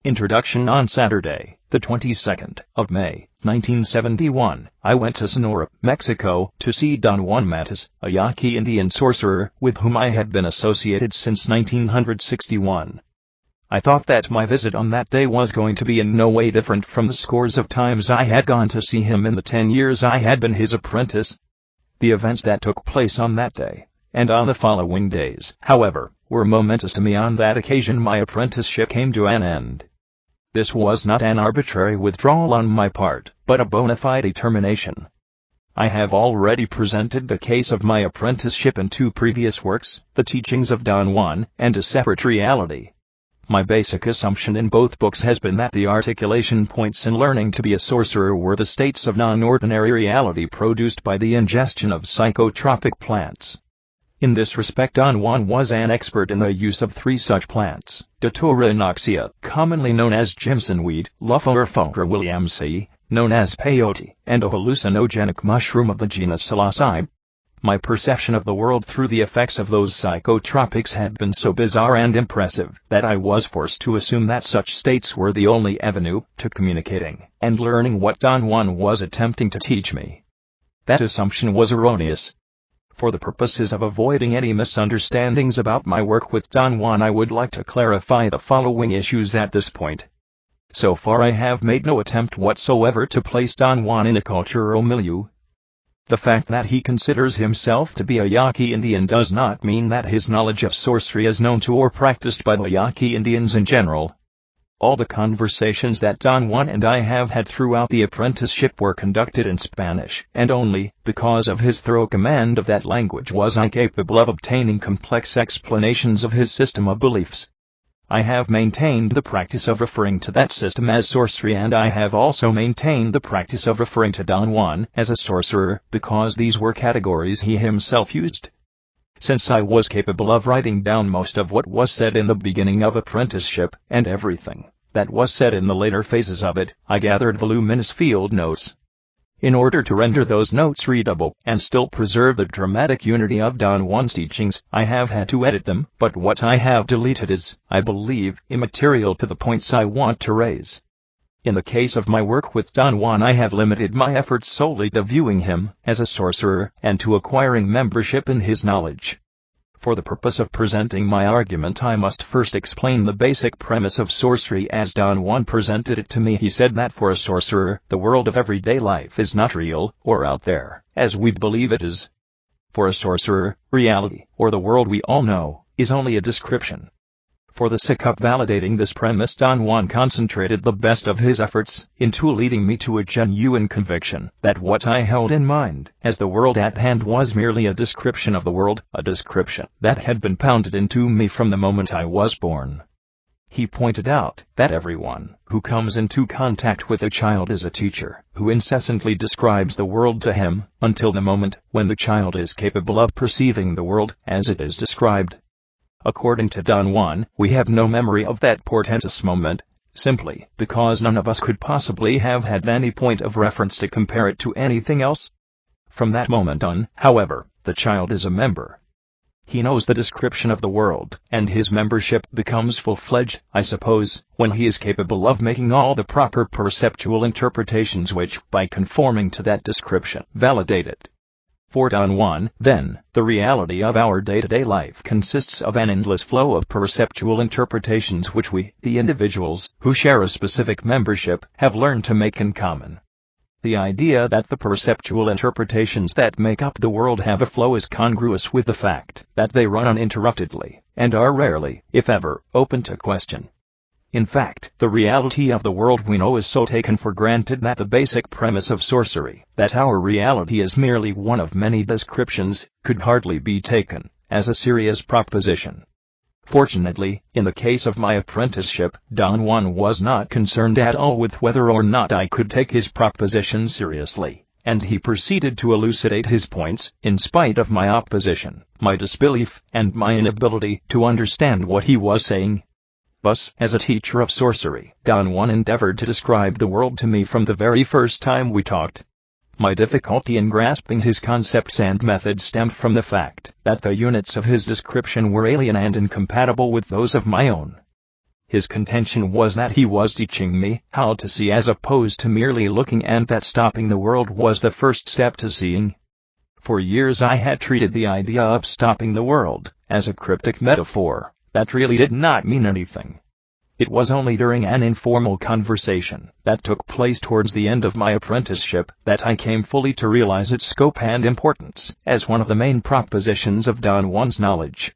Introduction. On Saturday, the 22nd of May, 1971, I went to Sonora, Mexico, to see Don Juan Matus, a Yaqui Indian sorcerer with whom I had been associated since 1961. I thought that my visit on that day was going to be in no way different from the scores of times I had gone to see him in the 10 years I had been his apprentice. The events that took place on that day, and on the following days, however, were momentous to me. On that occasion my apprenticeship came to an end. This was not an arbitrary withdrawal on my part, but a bona fide termination. I have already presented the case of my apprenticeship in 2 previous works, The Teachings of Don Juan, and A Separate Reality. My basic assumption in both books has been that the articulation points in learning to be a sorcerer were the states of non-ordinary reality produced by the ingestion of psychotropic plants. In this respect, Don Juan was an expert in the use of 3 such plants: Datura inoxia, commonly known as jimsonweed, Lophoephedra williamsi, known as peyote, and a hallucinogenic mushroom of the genus Psilocybe. My perception of the world through the effects of those psychotropics had been so bizarre and impressive that I was forced to assume that such states were the only avenue to communicating and learning what Don Juan was attempting to teach me. That assumption was erroneous. For the purposes of avoiding any misunderstandings about my work with Don Juan, I would like to clarify the following issues at this point. So far I have made no attempt whatsoever to place Don Juan in a cultural milieu. The fact that he considers himself to be a Yaqui Indian does not mean that his knowledge of sorcery is known to or practiced by the Yaqui Indians in general. All the conversations that Don Juan and I have had throughout the apprenticeship were conducted in Spanish, and only because of his thorough command of that language was I capable of obtaining complex explanations of his system of beliefs. I have maintained the practice of referring to that system as sorcery, and I have also maintained the practice of referring to Don Juan as a sorcerer, because these were categories he himself used. Since I was capable of writing down most of what was said in the beginning of apprenticeship, and everything that was said in the later phases of it, I gathered voluminous field notes. In order to render those notes readable, and still preserve the dramatic unity of Don Juan's teachings, I have had to edit them, but what I have deleted is, I believe, immaterial to the points I want to raise. In the case of my work with Don Juan, I have limited my efforts solely to viewing him as a sorcerer, and to acquiring membership in his knowledge. For the purpose of presenting my argument, I must first explain the basic premise of sorcery as Don Juan presented it to me. He said that for a sorcerer, the world of everyday life is not real, or out there, as we believe it is. For a sorcerer, reality, or the world we all know, is only a description. For the sake of validating this premise, Don Juan concentrated the best of his efforts into leading me to a genuine conviction that what I held in mind as the world at hand was merely a description of the world, a description that had been pounded into me from the moment I was born. He pointed out that everyone who comes into contact with a child is a teacher, who incessantly describes the world to him, until the moment when the child is capable of perceiving the world as it is described. According to Don Juan, we have no memory of that portentous moment, simply because none of us could possibly have had any point of reference to compare it to anything else. From that moment on, however, the child is a member. He knows the description of the world, and his membership becomes full-fledged, I suppose, when he is capable of making all the proper perceptual interpretations which, by conforming to that description, validate it. For Don Juan, then, the reality of our day-to-day life consists of an endless flow of perceptual interpretations which we, the individuals, who share a specific membership, have learned to make in common. The idea that the perceptual interpretations that make up the world have a flow is congruous with the fact that they run uninterruptedly, and are rarely, if ever, open to question. In fact, the reality of the world we know is so taken for granted that the basic premise of sorcery, that our reality is merely one of many descriptions, could hardly be taken as a serious proposition. Fortunately, in the case of my apprenticeship, Don Juan was not concerned at all with whether or not I could take his proposition seriously, and he proceeded to elucidate his points, in spite of my opposition, my disbelief, and my inability to understand what he was saying. Thus, as a teacher of sorcery, Don Juan endeavored to describe the world to me from the very first time we talked. My difficulty in grasping his concepts and methods stemmed from the fact that the units of his description were alien and incompatible with those of my own. His contention was that he was teaching me how to see as opposed to merely looking, and that stopping the world was the first step to seeing. For years I had treated the idea of stopping the world as a cryptic metaphor that really did not mean anything. It was only during an informal conversation that took place towards the end of my apprenticeship that I came fully to realize its scope and importance as one of the main propositions of Don Juan's knowledge.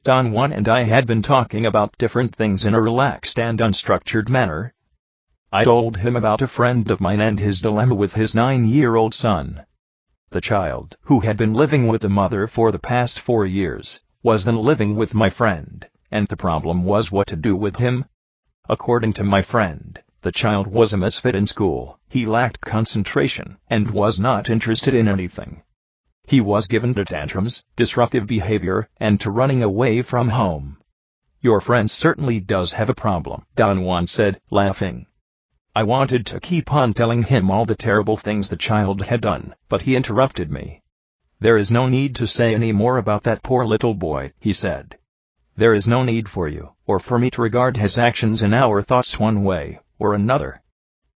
Don Juan and I had been talking about different things in a relaxed and unstructured manner. I told him about a friend of mine and his dilemma with his 9-year-old son. The child, who had been living with the mother for the past 4 years, was then living with my friend, and the problem was what to do with him. According to my friend, the child was a misfit in school. He lacked concentration and was not interested in anything. He was given to tantrums, disruptive behavior, and to running away from home. Your friend certainly does have a problem, Don Juan said, laughing. I wanted to keep on telling him all the terrible things the child had done, but he interrupted me. There is no need to say any more about that poor little boy, he said. There is no need for you, or for me to regard his actions and our thoughts one way or another.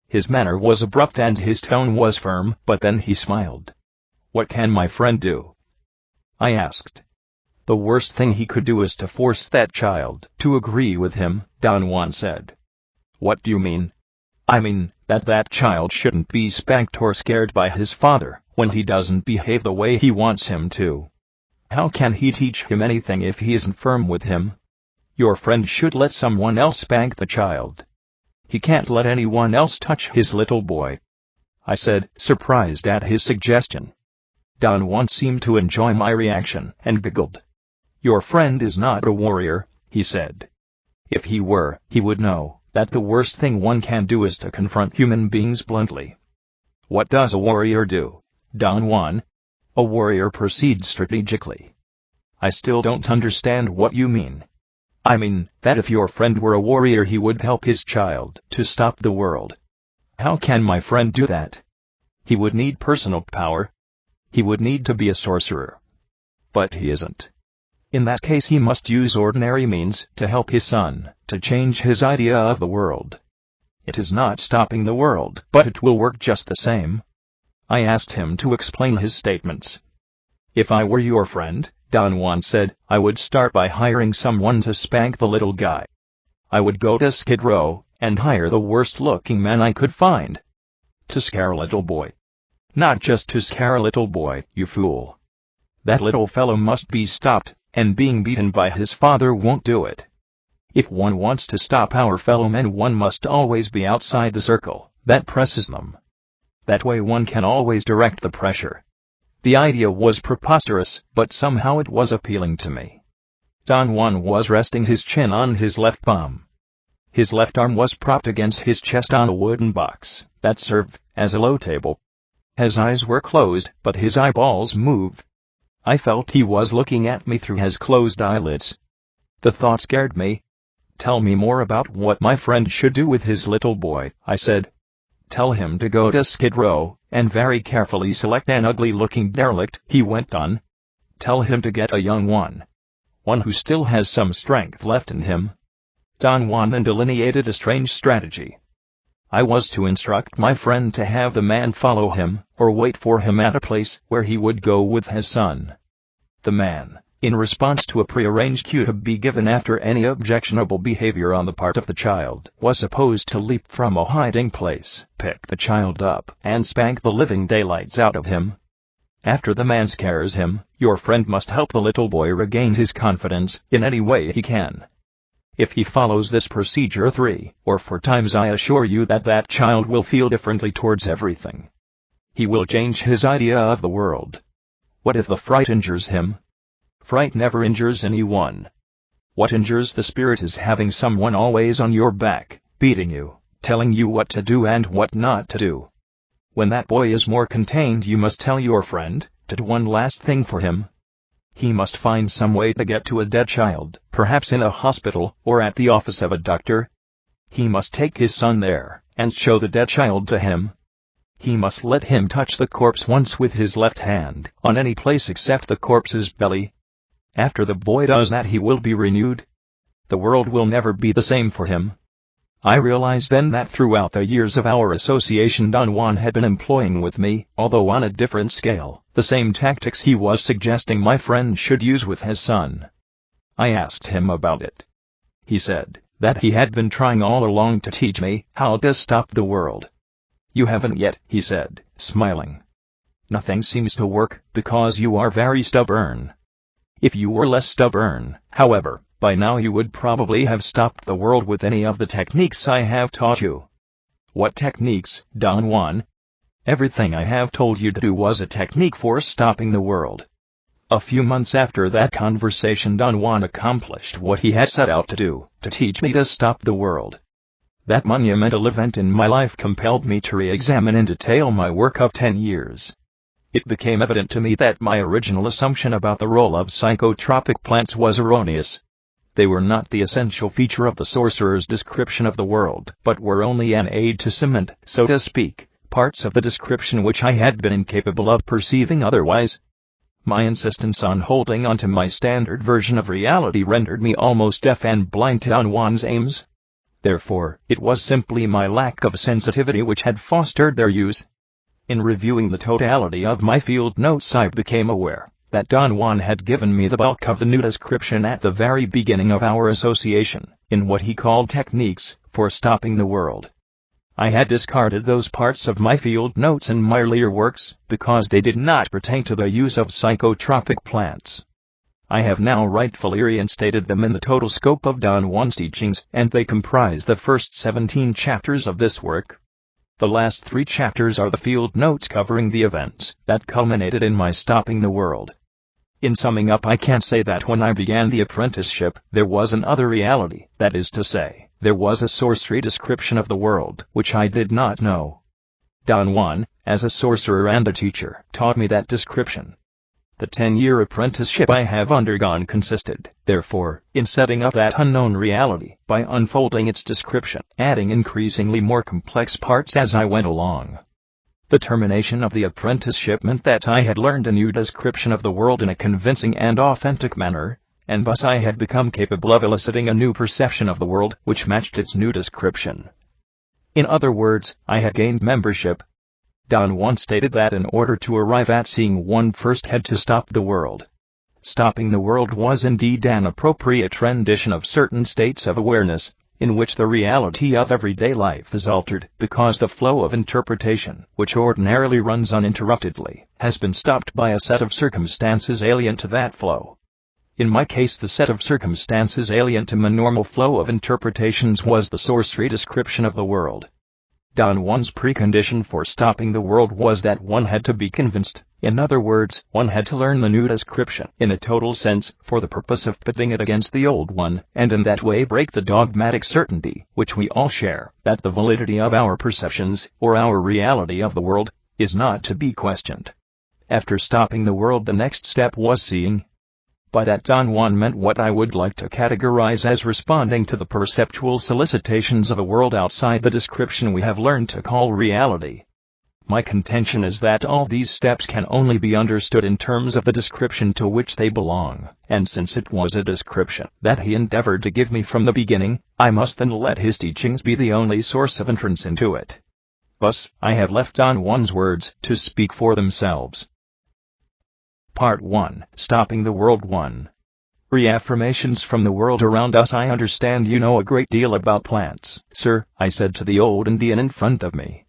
His manner was abrupt and his tone was firm, but then he smiled. What can my friend do? I asked. The worst thing he could do is to force that child to agree with him, Don Juan said. What do you mean? I mean, that child shouldn't be spanked or scared by his father when he doesn't behave the way he wants him to. How can he teach him anything if he isn't firm with him? Your friend should let someone else spank the child. He can't let anyone else touch his little boy, I said, surprised at his suggestion. Don Juan seemed to enjoy my reaction and giggled. Your friend is not a warrior, he said. If he were, he would know that the worst thing one can do is to confront human beings bluntly. What does a warrior do, Don Juan? A warrior proceeds strategically. I still don't understand what you mean. I mean, that if your friend were a warrior he would help his child to stop the world. How can my friend do that? He would need personal power. He would need to be a sorcerer. But he isn't. In that case he must use ordinary means to help his son to change his idea of the world. It is not stopping the world, but it will work just the same. I asked him to explain his statements. If I were your friend, Don Juan said, I would start by hiring someone to spank the little guy. I would go to Skid Row and hire the worst-looking man I could find. To scare a little boy. Not just to scare a little boy, you fool. That little fellow must be stopped, and being beaten by his father won't do it. If one wants to stop our fellow men, one must always be outside the circle that presses them. That way one can always direct the pressure. The idea was preposterous, but somehow it was appealing to me. Don Juan was resting his chin on his left palm. His left arm was propped against his chest on a wooden box that served as a low table. His eyes were closed, but his eyeballs moved. I felt he was looking at me through his closed eyelids. The thought scared me. Tell me more about what my friend should do with his little boy, I said. Tell him to go to Skid Row and very carefully select an ugly-looking derelict, he went on. Tell him to get a young one. One who still has some strength left in him. Don Juan then delineated a strange strategy. I was to instruct my friend to have the man follow him, or wait for him at a place where he would go with his son. The man, in response to a prearranged cue to be given after any objectionable behavior on the part of the child, was supposed to leap from a hiding place, pick the child up, and spank the living daylights out of him. After the man scares him, your friend must help the little boy regain his confidence in any way he can. If he follows this procedure 3 or 4 times, I assure you that child will feel differently towards everything. He will change his idea of the world. What if the fright injures him? Fright never injures anyone. What injures the spirit is having someone always on your back, beating you, telling you what to do and what not to do. When that boy is more contained, you must tell your friend to do one last thing for him. He must find some way to get to a dead child, perhaps in a hospital or at the office of a doctor. He must take his son there and show the dead child to him. He must let him touch the corpse once with his left hand on any place except the corpse's belly. After the boy does that, he will be renewed. the world will never be the same for him. I realized then that throughout the years of our association Don Juan had been employing with me, although on a different scale, the same tactics he was suggesting my friend should use with his son. I asked him about it. He said that he had been trying all along to teach me how to stop the world. You haven't yet, he said, smiling. Nothing seems to work because you are very stubborn. If you were less stubborn, however, by now you would probably have stopped the world with any of the techniques I have taught you. What techniques, Don Juan? Everything I have told you to do was a technique for stopping the world. A few months after that conversation Don Juan accomplished what he had set out to do, to teach me to stop the world. That monumental event in my life compelled me to re-examine in detail my work of 10 years. It became evident to me that my original assumption about the role of psychotropic plants was erroneous. They were not the essential feature of the sorcerer's description of the world, but were only an aid to cement, so to speak, parts of the description which I had been incapable of perceiving otherwise. My insistence on holding onto my standard version of reality rendered me almost deaf and blind to Don Juan's aims. Therefore, it was simply my lack of sensitivity which had fostered their use. In reviewing the totality of my field notes I became aware that Don Juan had given me the bulk of the new description at the very beginning of our association, in what he called techniques for stopping the world. I had discarded those parts of my field notes in my earlier works, because they did not pertain to the use of psychotropic plants. I have now rightfully reinstated them in the total scope of Don Juan's teachings, and they comprise the first 17 chapters of this work. The last 3 chapters are the field notes covering the events that culminated in my stopping the world. In summing up, I can say that when I began the apprenticeship, there was an other reality, that is to say, there was a sorcery description of the world, which I did not know. Don Juan, as a sorcerer and a teacher, taught me that description. The 10-year apprenticeship I have undergone consisted, therefore, in setting up that unknown reality, by unfolding its description, adding increasingly more complex parts as I went along. The termination of the apprenticeship meant that I had learned a new description of the world in a convincing and authentic manner, and thus I had become capable of eliciting a new perception of the world which matched its new description. In other words, I had gained membership. Don Juan stated that in order to arrive at seeing, one first had to stop the world. Stopping the world was indeed an appropriate rendition of certain states of awareness, in which the reality of everyday life is altered, because the flow of interpretation, which ordinarily runs uninterruptedly, has been stopped by a set of circumstances alien to that flow. In my case, the set of circumstances alien to my normal flow of interpretations was the sorcery description of the world. Don Juan's precondition for stopping the world was that one had to be convinced. In other words, one had to learn the new description in a total sense, for the purpose of pitting it against the old one, and in that way break the dogmatic certainty, which we all share, that the validity of our perceptions, or our reality of the world, is not to be questioned. After stopping the world, the next step was seeing. By that Don Juan meant what I would like to categorize as responding to the perceptual solicitations of a world outside the description we have learned to call reality. My contention is that all these steps can only be understood in terms of the description to which they belong, and since it was a description that he endeavored to give me from the beginning, I must then let his teachings be the only source of entrance into it. Thus, I have left Don Juan's words to speak for themselves. Part 1. Stopping the World 1. Reaffirmations from the world around us. I understand you know a great deal about plants, sir, I said to the old Indian in front of me.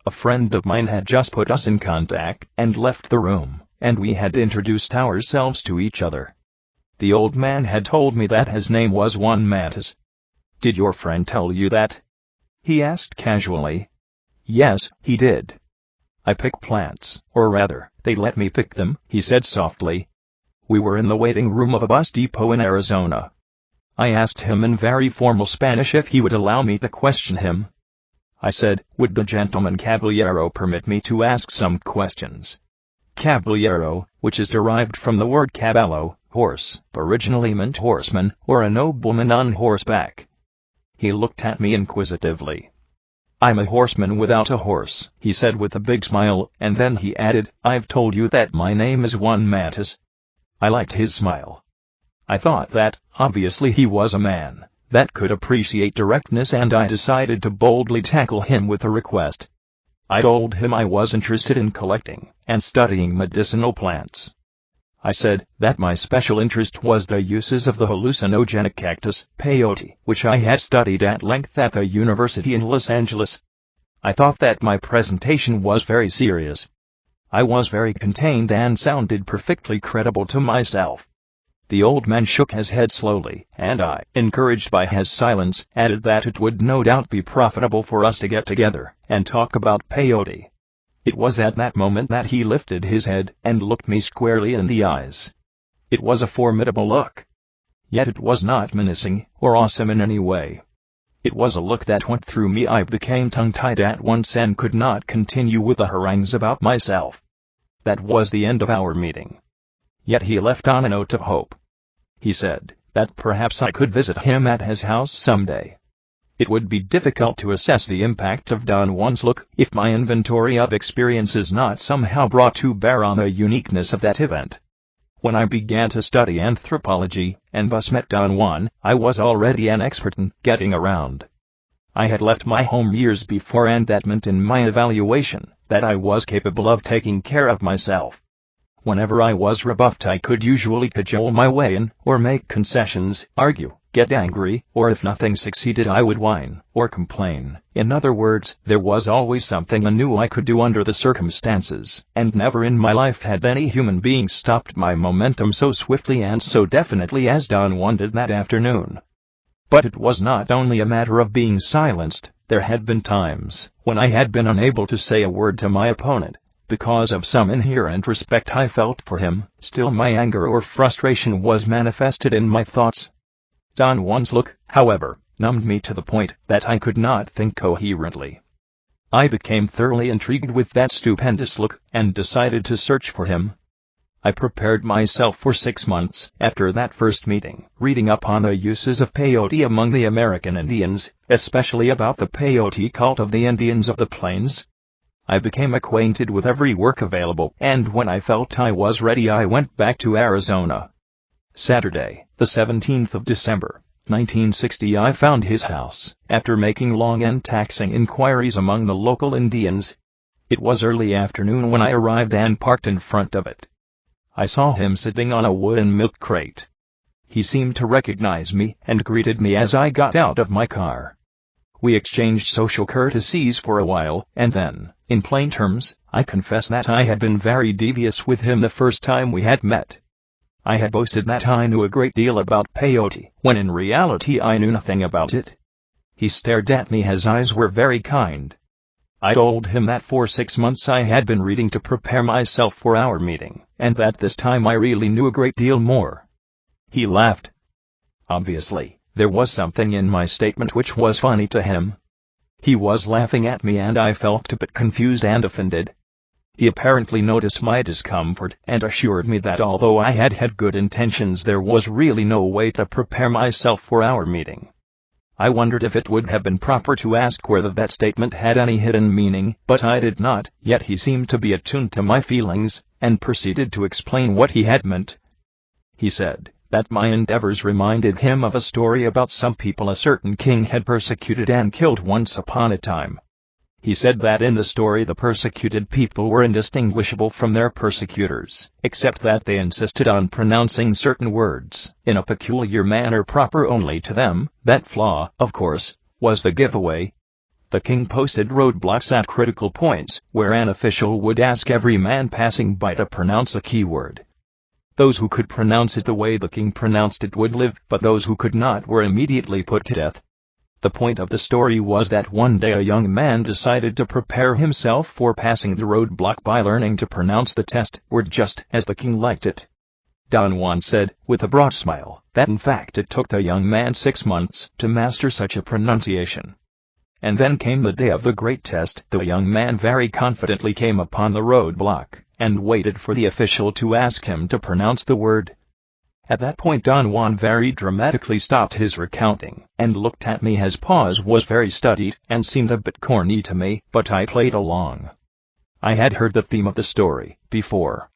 A friend of mine had just put us in contact, and left the room, and we had introduced ourselves to each other. The old man had told me that his name was Juan Matus. Did your friend tell you that? He asked casually. Yes, he did. I pick plants, or rather, they let me pick them, he said softly. We were in the waiting room of a bus depot in Arizona. I asked him in very formal Spanish if he would allow me to question him. I said, would the gentleman caballero permit me to ask some questions? Caballero, which is derived from the word caballo, horse, originally meant horseman, or a nobleman on horseback. He looked at me inquisitively. I'm a horseman without a horse, he said with a big smile, and then he added, I've told you that my name is Juan Matus. I liked his smile. I thought that, obviously he was a man that could appreciate directness, and I decided to boldly tackle him with a request. I told him I was interested in collecting and studying medicinal plants. I said that my special interest was the uses of the hallucinogenic cactus, peyote, which I had studied at length at the university in Los Angeles. I thought that my presentation was very serious. I was very contained and sounded perfectly credible to myself. The old man shook his head slowly, and I, encouraged by his silence, added that it would no doubt be profitable for us to get together and talk about peyote. It was at that moment that he lifted his head and looked me squarely in the eyes. It was a formidable look. Yet it was not menacing or awesome in any way. It was a look that went through me. I became tongue-tied at once and could not continue with the harangues about myself. That was the end of our meeting. Yet he left on a note of hope. He said that perhaps I could visit him at his house someday. It would be difficult to assess the impact of Don Juan's look if my inventory of experience is not somehow brought to bear on the uniqueness of that event. When I began to study anthropology, and thus met Don Juan, I was already an expert in getting around. I had left my home years before, and that meant in my evaluation that I was capable of taking care of myself. Whenever I was rebuffed, I could usually cajole my way in, or make concessions, argue, get angry, or if nothing succeeded I would whine or complain. In other words, there was always something new I could do under the circumstances, and never in my life had any human being stopped my momentum so swiftly and so definitely as Don Juan did that afternoon. But it was not only a matter of being silenced. There had been times when I had been unable to say a word to my opponent, because of some inherent respect I felt for him. Still, my anger or frustration was manifested in my thoughts. Don Juan's look, however, numbed me to the point that I could not think coherently. I became thoroughly intrigued with that stupendous look, and decided to search for him. I prepared myself for 6 months after that first meeting, reading up on the uses of peyote among the American Indians, especially about the peyote cult of the Indians of the Plains. I became acquainted with every work available, and when I felt I was ready I went back to Arizona. Saturday, the 17th of December, 1960, I found his house, after making long and taxing inquiries among the local Indians. It was early afternoon when I arrived and parked in front of it. I saw him sitting on a wooden milk crate. He seemed to recognize me and greeted me as I got out of my car. We exchanged social courtesies for a while, and then, in plain terms, I confess that I had been very devious with him the first time we had met. I had boasted that I knew a great deal about peyote, when in reality I knew nothing about it. He stared at me. His eyes were very kind. I told him that for 6 months I had been reading to prepare myself for our meeting, and that this time I really knew a great deal more. He laughed. Obviously, there was something in my statement which was funny to him. He was laughing at me, and I felt a bit confused and offended. He apparently noticed my discomfort and assured me that although I had had good intentions, there was really no way to prepare myself for our meeting. I wondered if it would have been proper to ask whether that statement had any hidden meaning, but I did not, yet he seemed to be attuned to my feelings, and proceeded to explain what he had meant. He said that my endeavors reminded him of a story about some people a certain king had persecuted and killed once upon a time. He said that in the story the persecuted people were indistinguishable from their persecutors, except that they insisted on pronouncing certain words in a peculiar manner proper only to them. That flaw, of course, was the giveaway. The king posted roadblocks at critical points, where an official would ask every man passing by to pronounce a key word. Those who could pronounce it the way the king pronounced it would live, but those who could not were immediately put to death. The point of the story was that one day a young man decided to prepare himself for passing the roadblock by learning to pronounce the test word just as the king liked it. Don Juan said, with a broad smile, that in fact it took the young man 6 months to master such a pronunciation. And then came the day of the great test. The young man very confidently came upon the roadblock, and waited for the official to ask him to pronounce the word. At that point Don Juan very dramatically stopped his recounting, and looked at me. His pause was very studied, and seemed a bit corny to me, but I played along. I had heard the theme of the story before.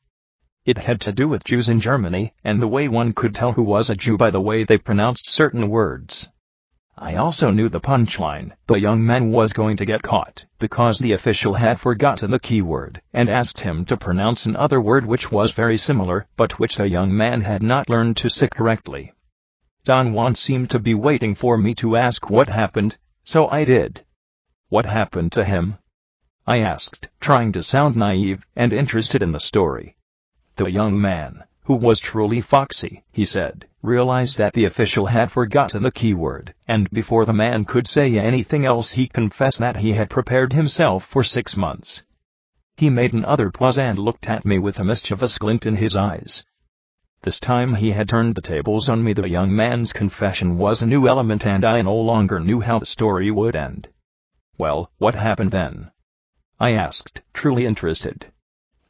It had to do with Jews in Germany, and the way one could tell who was a Jew by the way they pronounced certain words. I also knew the punchline. The young man was going to get caught, because the official had forgotten the keyword, and asked him to pronounce another word which was very similar, but which the young man had not learned to say correctly. Don Juan seemed to be waiting for me to ask what happened, so I did. What happened to him? I asked, trying to sound naive and interested in the story. The young man, who was truly foxy, he said, realized that the official had forgotten the keyword, and before the man could say anything else he confessed that he had prepared himself for 6 months. He made another pause and looked at me with a mischievous glint in his eyes. This time he had turned the tables on me. The young man's confession was a new element and I no longer knew how the story would end. Well, what happened then? I asked, truly interested.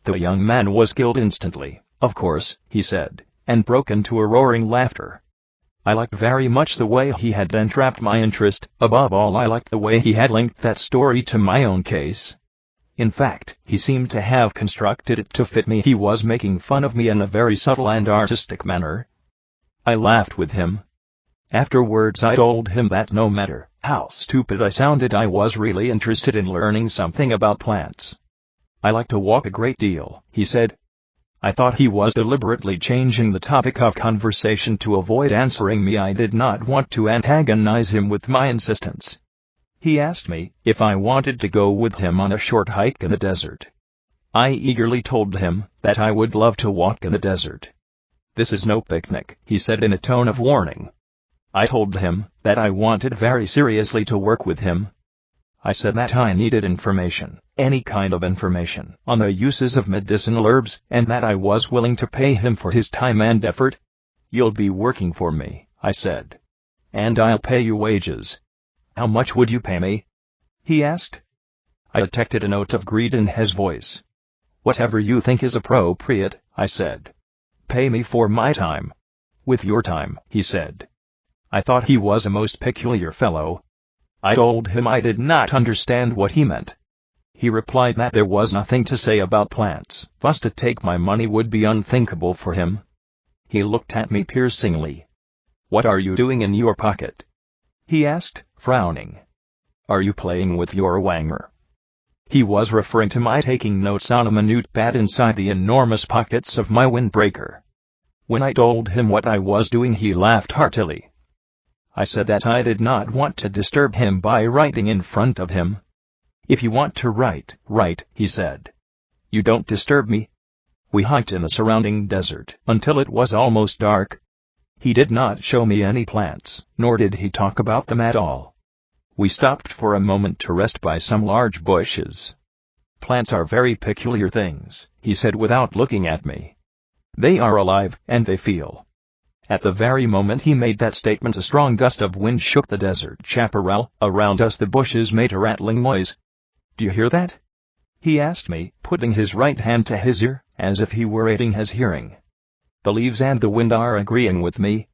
The young man was killed instantly, of course, he said, and broke into a roaring laughter. I liked very much the way he had entrapped my interest. Above all, I liked the way he had linked that story to my own case. In fact, he seemed to have constructed it to fit me. He was making fun of me in a very subtle and artistic manner. I laughed with him. Afterwards I told him that no matter how stupid I sounded, I was really interested in learning something about plants. I like to walk a great deal, he said. I thought he was deliberately changing the topic of conversation to avoid answering me. I did not want to antagonize him with my insistence. He asked me if I wanted to go with him on a short hike in the desert. I eagerly told him that I would love to walk in the desert. This is no picnic, he said in a tone of warning. I told him that I wanted very seriously to work with him. I said that I needed information, any kind of information, on the uses of medicinal herbs, and that I was willing to pay him for his time and effort. You'll be working for me, I said. And I'll pay you wages. How much would you pay me? He asked. I detected a note of greed in his voice. Whatever you think is appropriate, I said. Pay me for my time. With your time, he said. I thought he was a most peculiar fellow. I told him I did not understand what he meant. He replied that there was nothing to say about plants, thus to take my money would be unthinkable for him. He looked at me piercingly. What are you doing in your pocket? He asked, frowning. Are you playing with your wanger? He was referring to my taking notes on a minute pad inside the enormous pockets of my windbreaker. When I told him what I was doing, he laughed heartily. I said that I did not want to disturb him by writing in front of him. If you want to write, he said. You don't disturb me. We hiked in the surrounding desert until it was almost dark. He did not show me any plants, nor did he talk about them at all. We stopped for a moment to rest by some large bushes. Plants are very peculiar things, he said without looking at me. They are alive, and they feel. At the very moment he made that statement, a strong gust of wind shook the desert chaparral. Around us the bushes made a rattling noise. Do you hear that? He asked me, putting his right hand to his ear, as if he were aiding his hearing. The leaves and the wind are agreeing with me.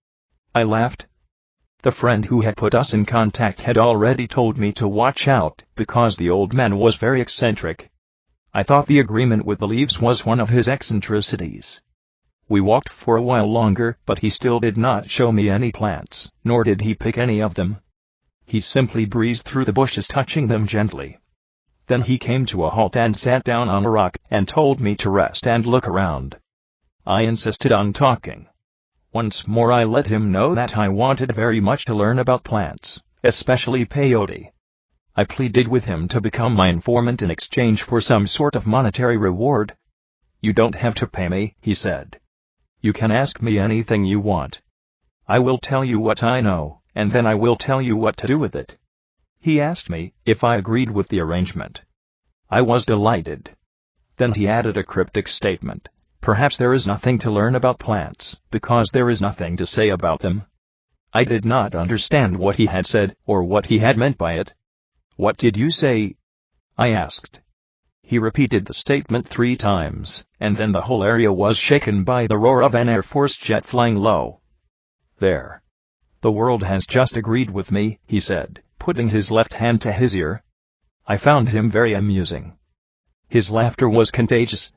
I laughed. The friend who had put us in contact had already told me to watch out, because the old man was very eccentric. I thought the agreement with the leaves was one of his eccentricities. We walked for a while longer, but he still did not show me any plants, nor did he pick any of them. He simply breezed through the bushes, touching them gently. Then he came to a halt and sat down on a rock, and told me to rest and look around. I insisted on talking. Once more I let him know that I wanted very much to learn about plants, especially peyote. I pleaded with him to become my informant in exchange for some sort of monetary reward. You don't have to pay me, he said. You can ask me anything you want. I will tell you what I know, and then I will tell you what to do with it. He asked me if I agreed with the arrangement. I was delighted. Then he added a cryptic statement. Perhaps there is nothing to learn about plants, because there is nothing to say about them. I did not understand what he had said, or what he had meant by it. What did you say? I asked. He repeated the statement 3 times, and then the whole area was shaken by the roar of an Air Force jet flying low. There. The world has just agreed with me, he said, putting his left hand to his ear. I found him very amusing. His laughter was contagious.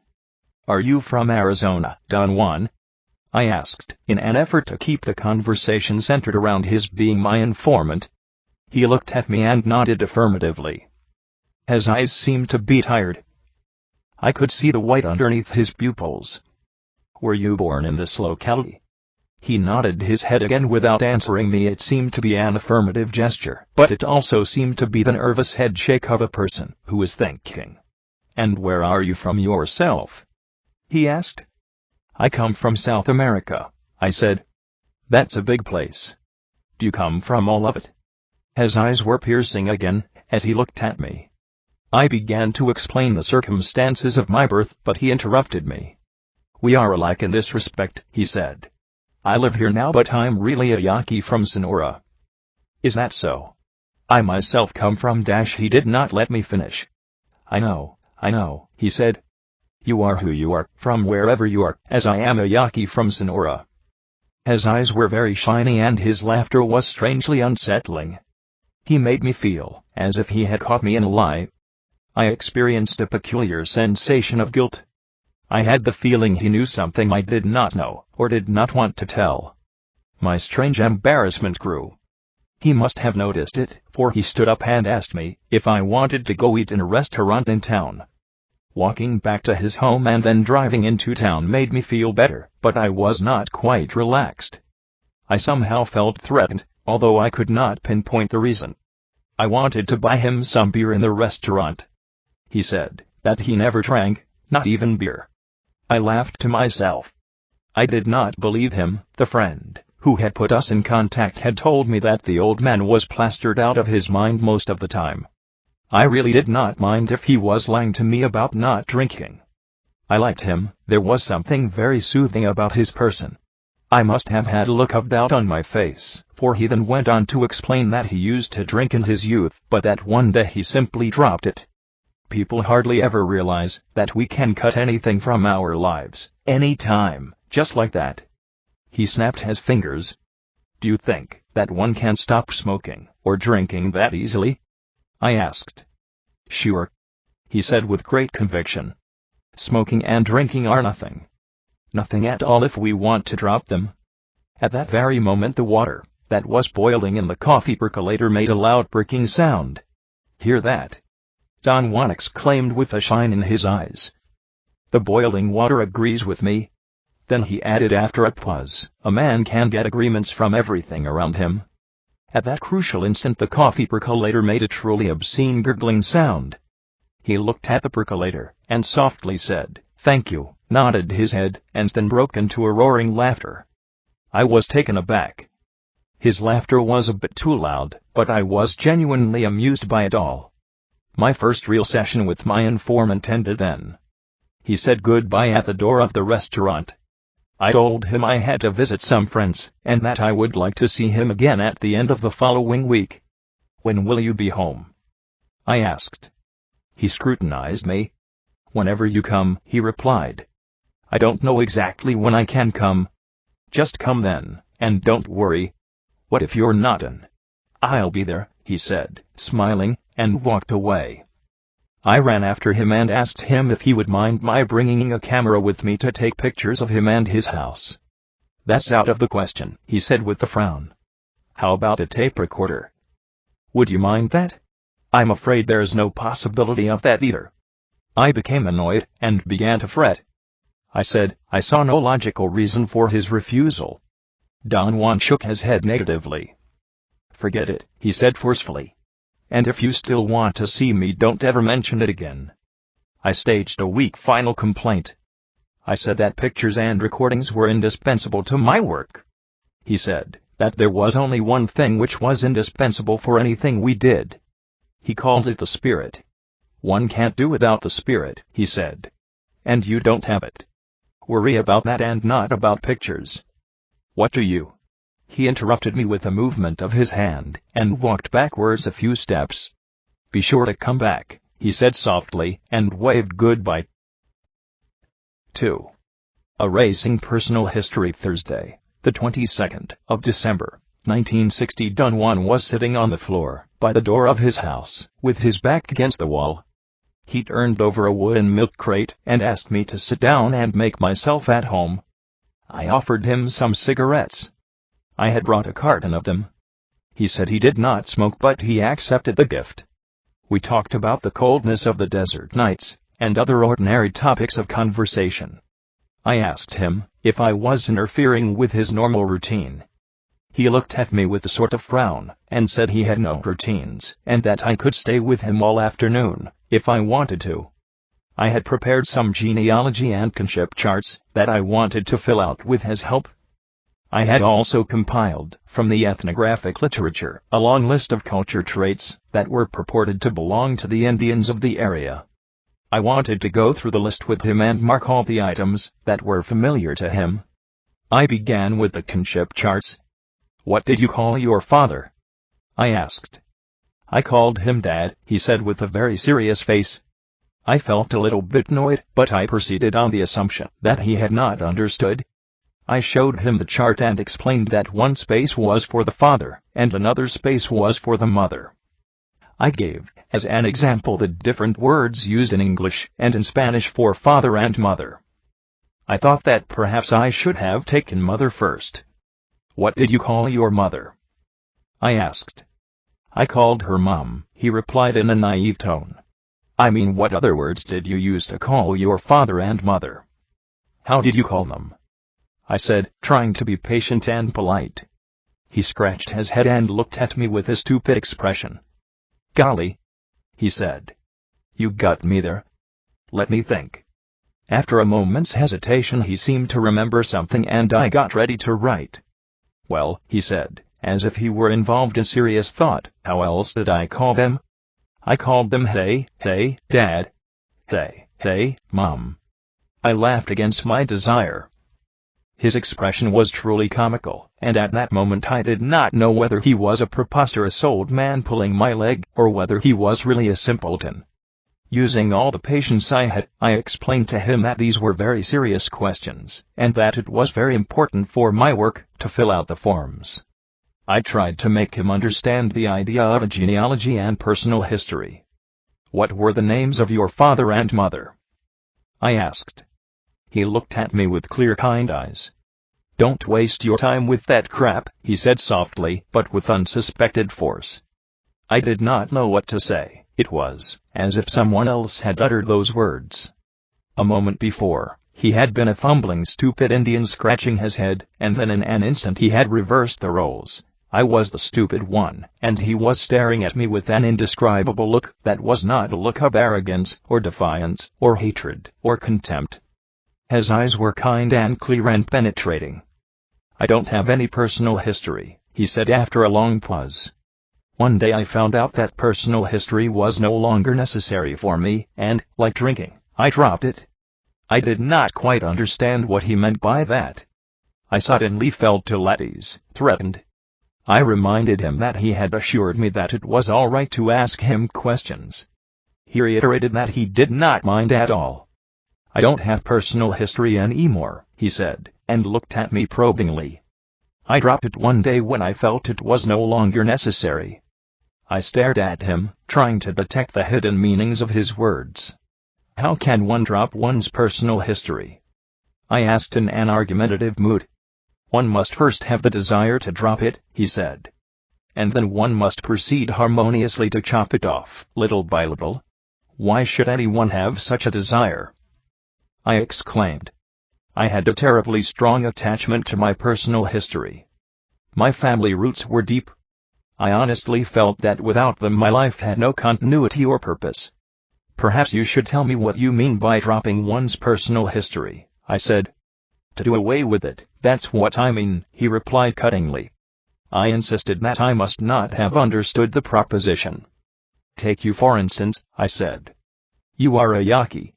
"Are you from Arizona, Don Juan?" I asked, in an effort to keep the conversation centered around his being my informant. He looked at me and nodded affirmatively. His eyes seemed to be tired. I could see the white underneath his pupils. "Were you born in this locality?" He nodded his head again without answering me. It seemed to be an affirmative gesture, but it also seemed to be the nervous head shake of a person who is thinking. "And where are you from yourself?" he asked. "I come from South America," I said. "That's a big place. Do you come from all of it?" His eyes were piercing again, as he looked at me. I began to explain the circumstances of my birth, but he interrupted me. "We are alike in this respect," he said. "I live here now, but I'm really a Yaqui from Sonora." "Is that so? I myself come from " He did not let me finish. I know, he said. "You are who you are, from wherever you are, as I am a Yaqui from Sonora." His eyes were very shiny and his laughter was strangely unsettling. He made me feel as if he had caught me in a lie. I experienced a peculiar sensation of guilt. I had the feeling he knew something I did not know, or did not want to tell. My strange embarrassment grew. He must have noticed it, for he stood up and asked me if I wanted to go eat in a restaurant in town. Walking back to his home and then driving into town made me feel better, but I was not quite relaxed. I somehow felt threatened, although I could not pinpoint the reason. I wanted to buy him some beer in the restaurant. He said that he never drank, not even beer. I laughed to myself. I did not believe him. The friend who had put us in contact had told me that the old man was plastered out of his mind most of the time. I really did not mind if he was lying to me about not drinking. I liked him. There was something very soothing about his person. I must have had a look of doubt on my face, for he then went on to explain that he used to drink in his youth, but that one day he simply dropped it. People hardly ever realize that we can cut anything from our lives, anytime, just like that. He snapped his fingers. "Do you think that one can stop smoking or drinking that easily?" I asked. "Sure," he said with great conviction. "Smoking and drinking are nothing. Nothing at all if we want to drop them." At that very moment the water that was boiling in the coffee percolator made a loud bricking sound. "Hear that?" Don Juan exclaimed with a shine in his eyes. "The boiling water agrees with me." Then he added after a pause, "A man can get agreements from everything around him." At that crucial instant the coffee percolator made a truly obscene gurgling sound. He looked at the percolator, and softly said, "Thank you," nodded his head, and then broke into a roaring laughter. I was taken aback. His laughter was a bit too loud, but I was genuinely amused by it all. My first real session with my informant ended then. He said goodbye at the door of the restaurant. I told him I had to visit some friends, and that I would like to see him again at the end of the following week. "When will you be home?" I asked. He scrutinized me. "Whenever you come," he replied. "I don't know exactly when I can come. Just come then, and don't worry. What if you're not in?" "I'll be there," he said, smiling, and walked away. I ran after him and asked him if he would mind my bringing a camera with me to take pictures of him and his house. "That's out of the question," he said with a frown. "How about a tape recorder? Would you mind that?" "I'm afraid there's no possibility of that either." I became annoyed, and began to fret. I said I saw no logical reason for his refusal. Don Juan shook his head negatively. "Forget it," he said forcefully. "And if you still want to see me, don't ever mention it again." I staged a weak final complaint. I said that pictures and recordings were indispensable to my work. He said that there was only one thing which was indispensable for anything we did. He called it the spirit. "One can't do without the spirit," he said. "And you don't have it. Worry about that and not about pictures." "What do you?" He interrupted me with a movement of his hand, and walked backwards a few steps. "Be sure to come back," he said softly, and waved goodbye. 2. A Racing Personal History. Thursday, the 22nd of December, 1960. Don Juan was sitting on the floor, by the door of his house, with his back against the wall. He turned over a wooden milk crate and asked me to sit down and make myself at home. I offered him some cigarettes. I had brought a carton of them. He said he did not smoke, but he accepted the gift. We talked about the coldness of the desert nights, and other ordinary topics of conversation. I asked him if I was interfering with his normal routine. He looked at me with a sort of frown, and said he had no routines, and that I could stay with him all afternoon, if I wanted to. I had prepared some genealogy and kinship charts that I wanted to fill out with his help. I had also compiled, from the ethnographic literature, a long list of culture traits that were purported to belong to the Indians of the area. I wanted to go through the list with him and mark all the items that were familiar to him. I began with the kinship charts. "What did you call your father?" I asked. "I called him Dad," he said with a very serious face. I felt a little bit annoyed, but I proceeded on the assumption that he had not understood. I showed him the chart and explained that one space was for the father, and another space was for the mother. I gave, as an example, the different words used in English and in Spanish for father and mother. I thought that perhaps I should have taken mother first. "What did you call your mother?" I asked. "I called her Mom," he replied in a naive tone. "I mean, what other words did you use to call your father and mother?" "How did you call them?" I said, trying to be patient and polite. He scratched his head and looked at me with a stupid expression. "Golly," he said. "You got me there. Let me think." After a moment's hesitation he seemed to remember something and I got ready to write. "Well," he said, as if he were involved in serious thought, "how else did I call them? I called them hey, hey, Dad. Hey, hey, Mom." I laughed against my desire. His expression was truly comical, and at that moment I did not know whether he was a preposterous old man pulling my leg, or whether he was really a simpleton. Using all the patience I had, I explained to him that these were very serious questions, and that it was very important for my work to fill out the forms. I tried to make him understand the idea of a genealogy and personal history. "What were the names of your father and mother?" I asked. He looked at me with clear, kind eyes. "Don't waste your time with that crap," he said softly, but with unsuspected force. I did not know what to say. It was as if someone else had uttered those words. A moment before, he had been a fumbling, stupid Indian scratching his head, and then in an instant he had reversed the roles. I was the stupid one, and he was staring at me with an indescribable look that was not a look of arrogance, or defiance, or hatred, or contempt. His eyes were kind and clear and penetrating. "I don't have any personal history," he said after a long pause. "One day I found out that personal history was no longer necessary for me, and, like drinking, I dropped it." I did not quite understand what he meant by that. I suddenly felt ill at ease, threatened. I reminded him that he had assured me that it was all right to ask him questions. He reiterated that he did not mind at all. "I don't have personal history anymore," he said, and looked at me probingly. "I dropped it one day when I felt it was no longer necessary." I stared at him, trying to detect the hidden meanings of his words. "How can one drop one's personal history?" I asked in an argumentative mood. "One must first have the desire to drop it," he said. "And then one must proceed harmoniously to chop it off, little by little. Why should anyone have such a desire?" I exclaimed. I had a terribly strong attachment to my personal history. My family roots were deep. I honestly felt that without them my life had no continuity or purpose. "Perhaps you should tell me what you mean by dropping one's personal history," I said. "To do away with it, that's what I mean," he replied cuttingly. I insisted that I must not have understood the proposition. "Take you for instance," I said. "You are a Yaqui.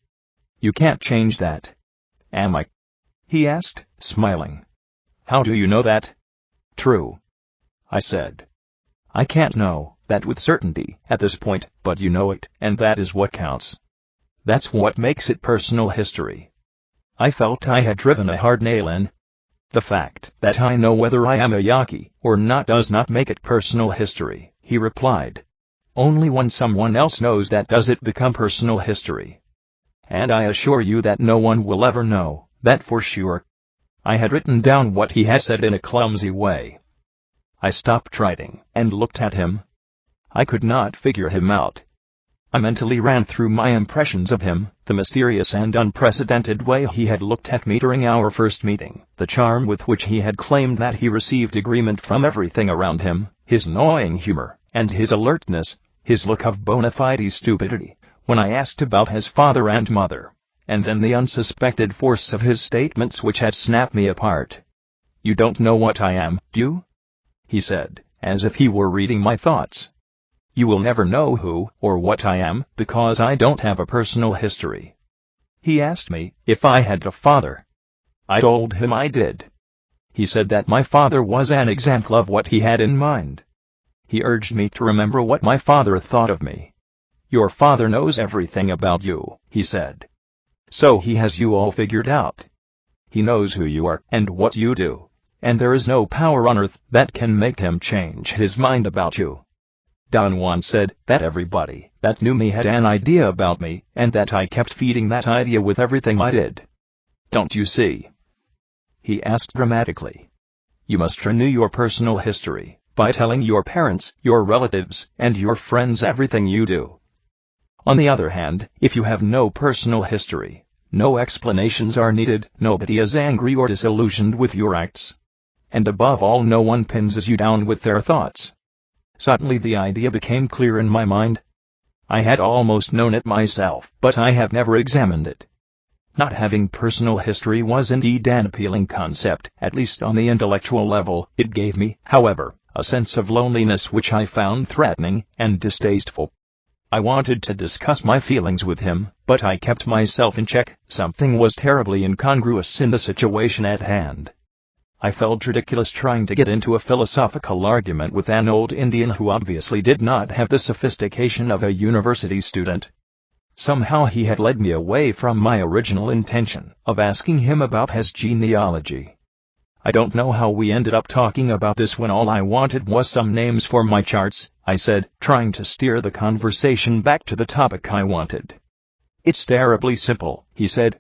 You can't change that." "Am I?" he asked, smiling. "How do you know that?" "True," I said. "I can't know that with certainty at this point, but you know it, and that is what counts. That's what makes it personal history." I felt I had driven a hard nail in. "The fact that I know whether I am a Yaqui or not does not make it personal history," he replied. Only when someone else knows that does it become personal history. And I assure you that no one will ever know that for sure. I had written down what he had said in a clumsy way. I stopped writing and looked at him. I could not figure him out. I mentally ran through my impressions of him, the mysterious and unprecedented way he had looked at me during our first meeting, the charm with which he had claimed that he received agreement from everything around him, his gnawing humor, and his alertness, his look of bona fide stupidity when I asked about his father and mother, and then the unsuspected force of his statements which had snapped me apart. "You don't know what I am, do you?" he said, as if he were reading my thoughts. "You will never know who or what I am, because I don't have a personal history." He asked me if I had a father. I told him I did. He said that my father was an example of what he had in mind. He urged me to remember what my father thought of me. "Your father knows everything about you," he said. "So he has you all figured out. He knows who you are and what you do, and there is no power on earth that can make him change his mind about you." Don Juan said that everybody that knew me had an idea about me, and that I kept feeding that idea with everything I did. "Don't you see?" he asked dramatically. "You must renew your personal history by telling your parents, your relatives, and your friends everything you do. On the other hand, if you have no personal history, no explanations are needed, nobody is angry or disillusioned with your acts. And above all, no one pins you down with their thoughts." Suddenly the idea became clear in my mind. I had almost known it myself, but I have never examined it. Not having personal history was indeed an appealing concept, at least on the intellectual level. It gave me, however, a sense of loneliness which I found threatening and distasteful. I wanted to discuss my feelings with him, but I kept myself in check. Something was terribly incongruous in the situation at hand. I felt ridiculous trying to get into a philosophical argument with an old Indian who obviously did not have the sophistication of a university student. Somehow he had led me away from my original intention of asking him about his genealogy. "I don't know how we ended up talking about this when all I wanted was some names for my charts," I said, trying to steer the conversation back to the topic I wanted. "It's terribly simple," he said.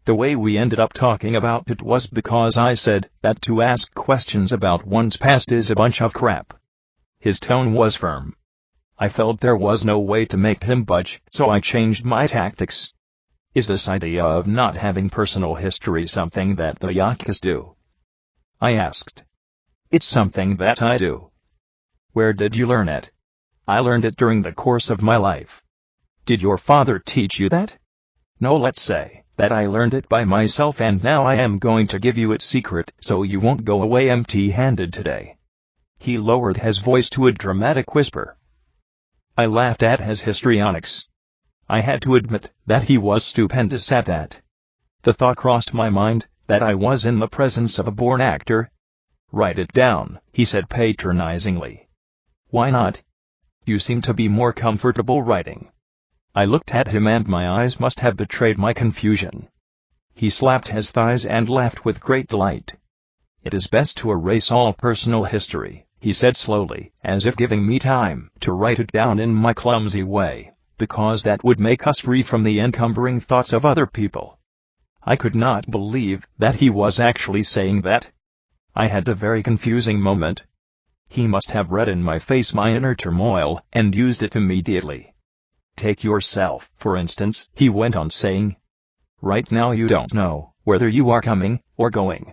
"The way we ended up talking about it was because I said that to ask questions about one's past is a bunch of crap." His tone was firm. I felt there was no way to make him budge, so I changed my tactics. "Is this idea of not having personal history something that the Yaquis do?" I asked. "It's something that I do." "Where did you learn it?" "I learned it during the course of my life." "Did your father teach you that?" "No, let's say that I learned it by myself, and now I am going to give you its secret so you won't go away empty-handed today." He lowered his voice to a dramatic whisper. I laughed at his histrionics. I had to admit that he was stupendous at that. The thought crossed my mind that I was in the presence of a born actor. "Write it down," he said patronizingly. "Why not? You seem to be more comfortable writing." I looked at him and my eyes must have betrayed my confusion. He slapped his thighs and laughed with great delight. "It is best to erase all personal history," he said slowly, as if giving me time to write it down in my clumsy way, "because that would make us free from the encumbering thoughts of other people." I could not believe that he was actually saying that. I had a very confusing moment. He must have read in my face my inner turmoil and used it immediately. "Take yourself, for instance," he went on saying. "Right now you don't know whether you are coming or going.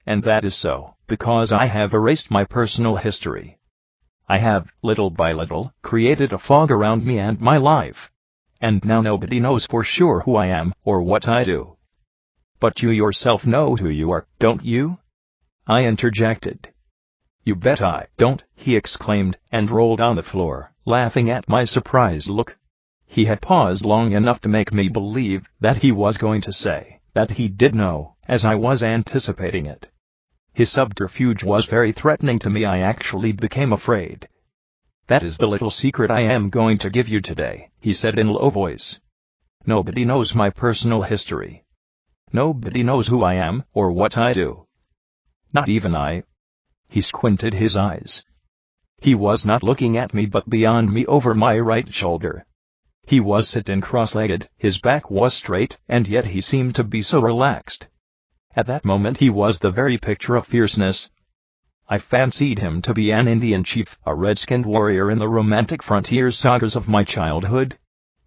And that is so, because I have erased my personal history. I have, little by little, created a fog around me and my life. And now nobody knows for sure who I am or what I do." "But you yourself know who you are, don't you?" I interjected. "You bet I don't," he exclaimed, and rolled on the floor, laughing at my surprised look. He had paused long enough to make me believe that he was going to say that he did know, as I was anticipating it. His subterfuge was very threatening to me. I actually became afraid. "That is the little secret I am going to give you today," he said in a low voice. "Nobody knows my personal history. Nobody knows who I am or what I do. Not even I." He squinted his eyes. He was not looking at me but beyond me over my right shoulder. He was sitting cross-legged, his back was straight, and yet he seemed to be so relaxed. At that moment he was the very picture of fierceness. I fancied him to be an Indian chief, a red-skinned warrior in the romantic frontier sagas of my childhood.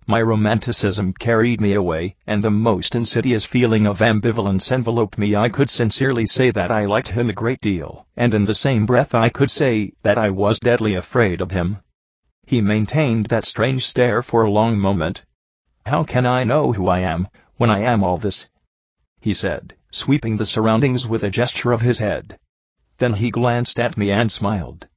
My romanticism carried me away, and the most insidious feeling of ambivalence enveloped me. I could sincerely say that I liked him a great deal, and in the same breath I could say that I was deadly afraid of him. He maintained that strange stare for a long moment. "How can I know who I am, when I am all this?" he said, sweeping the surroundings with a gesture of his head. Then he glanced at me and smiled.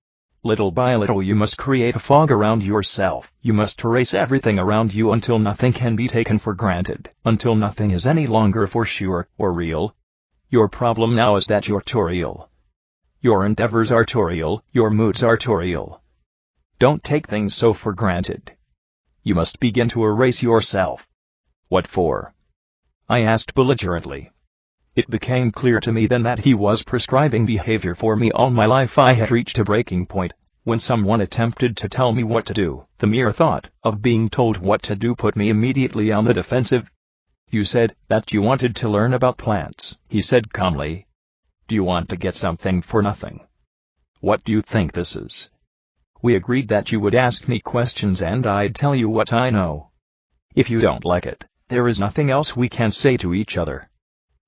"Little by little you must create a fog around yourself. You must erase everything around you until nothing can be taken for granted, until nothing is any longer for sure or real. Your problem now is that you're too real. Your endeavors are too real, your moods are too real. Don't take things so for granted. You must begin to erase yourself." "What for?" I asked belligerently. It became clear to me then that he was prescribing behavior for me. All my life I had reached a breaking point. When someone attempted to tell me what to do, the mere thought of being told what to do put me immediately on the defensive. "You said that you wanted to learn about plants," he said calmly. "Do you want to get something for nothing? What do you think this is?" We agreed that you would ask me questions and I'd tell you what I know. If you don't like it, there is nothing else we can say to each other.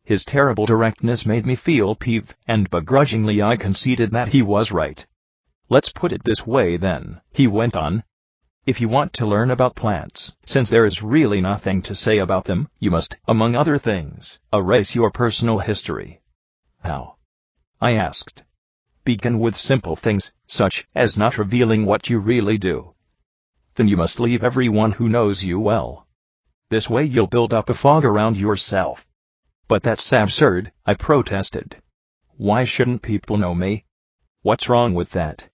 His terrible directness made me feel peeved, and begrudgingly I conceded that he was right. "Let's put it this way then," he went on. "If you want to learn about plants, since there is really nothing to say about them, you must, among other things, erase your personal history." "How?" I asked. "Begin with simple things, such as not revealing what you really do. Then you must leave everyone who knows you well. This way you'll build up a fog around yourself." "But that's absurd," I protested. "Why shouldn't people know me? What's wrong with that?"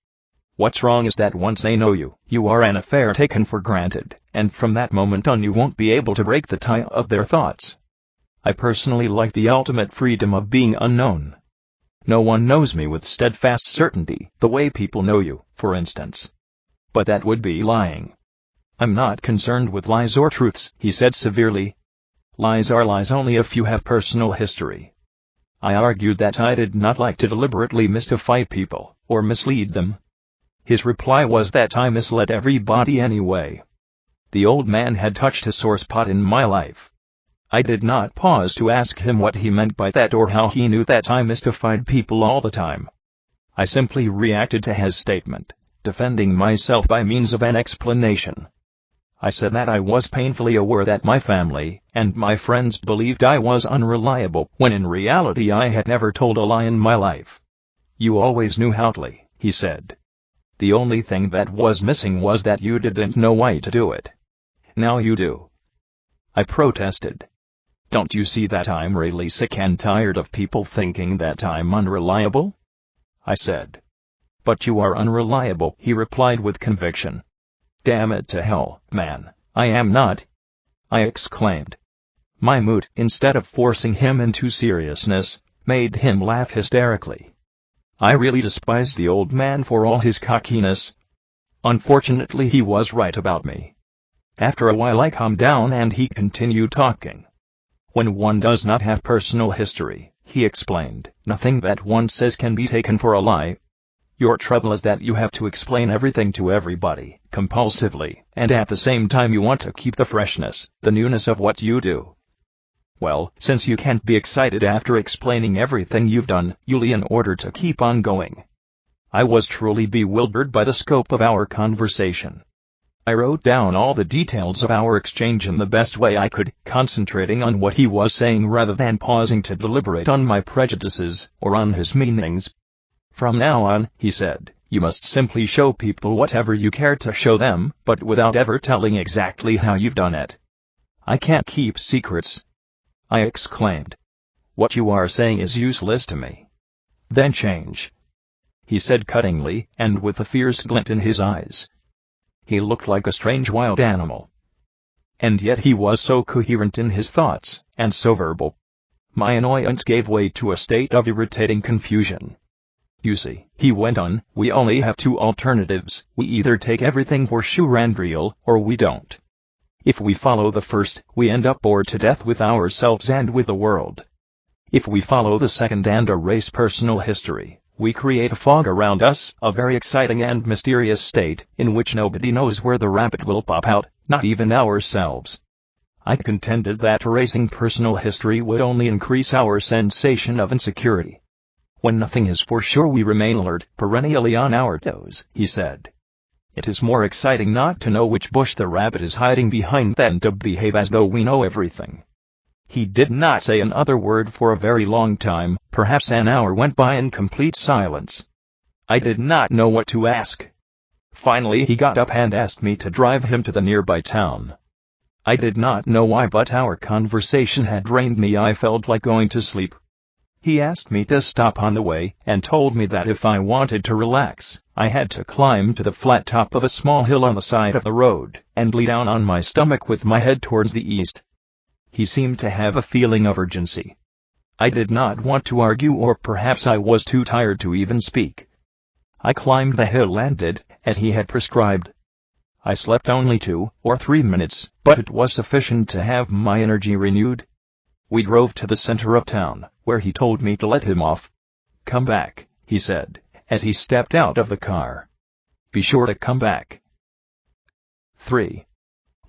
"What's wrong is that once they know you, you are an affair taken for granted, and from that moment on you won't be able to break the tie of their thoughts. I personally like the ultimate freedom of being unknown. No one knows me with steadfast certainty, the way people know you, for instance. But that would be lying." "I'm not concerned with lies or truths," he said severely. "Lies are lies only if you have personal history." I argued that I did not like to deliberately mystify people, or mislead them. His reply was that I misled everybody anyway. The old man had touched a sore spot in my life. I did not pause to ask him what he meant by that or how he knew that I mystified people all the time. I simply reacted to his statement, defending myself by means of an explanation. I said that I was painfully aware that my family and my friends believed I was unreliable, when in reality I had never told a lie in my life. "You always knew how to lie," he said. "The only thing that was missing was that you didn't know why to do it. Now you do." I protested. "Don't you see that I'm really sick and tired of people thinking that I'm unreliable?" I said. "But you are unreliable," he replied with conviction. "Damn it to hell, man, I am not!" I exclaimed. My mood, instead of forcing him into seriousness, made him laugh hysterically. I really despise the old man for all his cockiness. Unfortunately he was right about me. After a while I calmed down and he continued talking. "When one does not have personal history," he explained, "nothing that one says can be taken for a lie. Your trouble is that you have to explain everything to everybody, compulsively, and at the same time you want to keep the freshness, the newness of what you do. Well, since you can't be excited after explaining everything you've done, you lie in order to keep on going." I was truly bewildered by the scope of our conversation. I wrote down all the details of our exchange in the best way I could, concentrating on what he was saying rather than pausing to deliberate on my prejudices or on his meanings. "From now on," he said, "you must simply show people whatever you care to show them, but without ever telling exactly how you've done it." "I can't keep secrets," I exclaimed. "What you are saying is useless to me." "Then change," he said cuttingly, and with a fierce glint in his eyes. He looked like a strange wild animal. And yet he was so coherent in his thoughts, and so verbal. My annoyance gave way to a state of irritating confusion. You see, he went on, we only have two alternatives. We either take everything for sure and real, or we don't. If we follow the first, we end up bored to death with ourselves and with the world. If we follow the second and erase personal history, we create a fog around us, a very exciting and mysterious state, in which nobody knows where the rabbit will pop out, not even ourselves. I contended that erasing personal history would only increase our sensation of insecurity. When nothing is for sure, we remain alert, perennially on our toes, he said. It is more exciting not to know which bush the rabbit is hiding behind than to behave as though we know everything. He did not say another word for a very long time. Perhaps an hour went by in complete silence. I did not know what to ask. Finally he got up and asked me to drive him to the nearby town. I did not know why, but our conversation had drained me. I felt like going to sleep. He asked me to stop on the way, and told me that if I wanted to relax, I had to climb to the flat top of a small hill on the side of the road, and lay down on my stomach with my head towards the east. He seemed to have a feeling of urgency. I did not want to argue, or perhaps I was too tired to even speak. I climbed the hill and did as he had prescribed. I slept only 2 or 3 minutes, but it was sufficient to have my energy renewed. We drove to the center of town, where he told me to let him off. Come back, he said, as he stepped out of the car. Be sure to come back. 3.